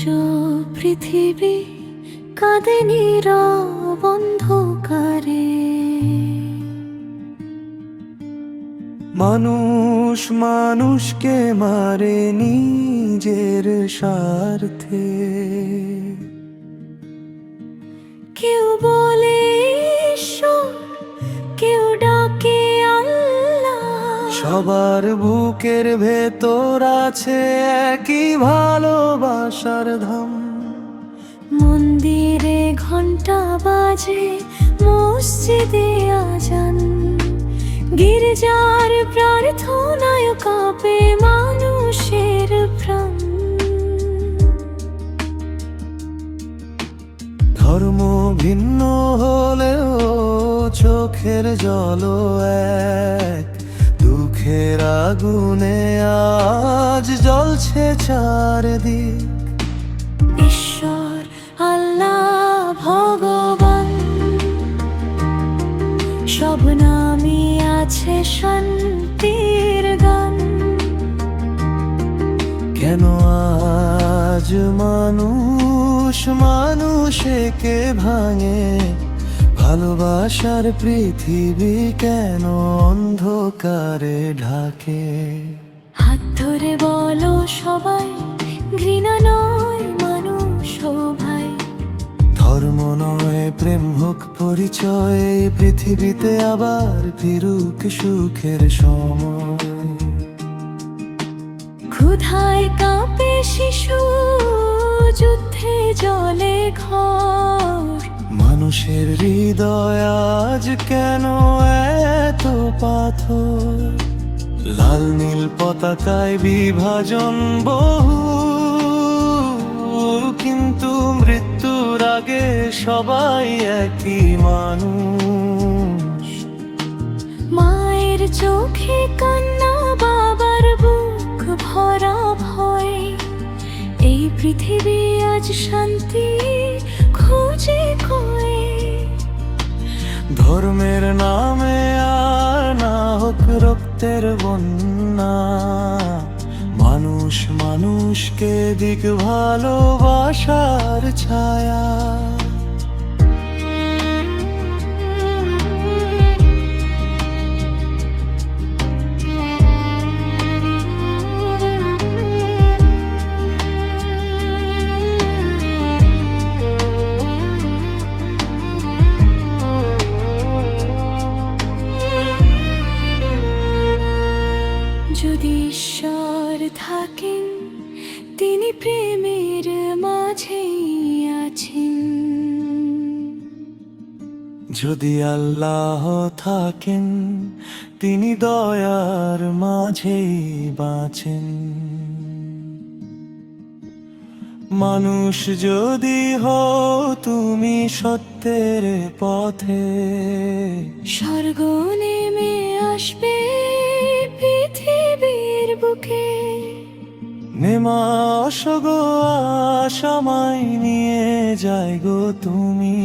আজও পৃথিবী কাঁদে নীরব অন্ধকারে। মানুষ মানুষকে মারে নিজের স্বার্থে। কেউ বলে ঈশ্বর, কেউ ডাকে আল্লাহ। সবার বুকের ভেতর আছে একই ভালোবাসার ধাম। মন্দিরে ঘন্টা বাজে, মসজিদে আজান, গির্জার প্রার্থনায় কাঁপে মানুষের প্রাণ। ধর্ম ভিন্ন হলেও চোখের জল এক, দুঃখের আগুনে আজ জ্বলছে চারদিক। ঈশ্বর, আল্লাহ, ভগবান, সব নামই আছে শান্তির গান। কেন আজ মানুষ মানুষকে ভাঙে? ভালোবাসার পৃথিবী কেন অন্ধকারে ঢাকে? হাত ধরে বলো সবাই, ঘৃণা নয় মানুষ ও ভাই। ধর্ম নয় প্রেম হোক পরিচয়, এই পৃথিবীতে আবার ফিরুক সুখের সময়। ক্ষুধায় কাঁপে শিশু, যুদ্ধে জ্বলে ঘর। মানুষের হৃদয় আজ কেন এত পাথর? লাল নীল পতাকায় বিভাজন বহু, কিন্তু মৃত্যুর আগে সবাই একই মানুষ। মায়ের চোখে কান্না, বাবার বুক ভরা ভয়। এই পৃথিবী আজ শান্তি খুঁজে কই। ধর্মের নামে আর না হোক রক্তের বন্যা, মানুষ মানুষকে দিক ভালোবাসার ছায়া। যদি ঈশ্বর থাকেন, তিনি প্রেমের মাঝেই আছেন। যদি আল্লাহ থাকেন, তিনি দয়ার মাঝেই বাঁচেন। মানুষ যদি হও তুমি সত্যের পথে, স্বর্গ নেমে আসবে পৃথিবীর বুকে। নেমাস গো আশামাই নিয়ে যাই গো তুমি।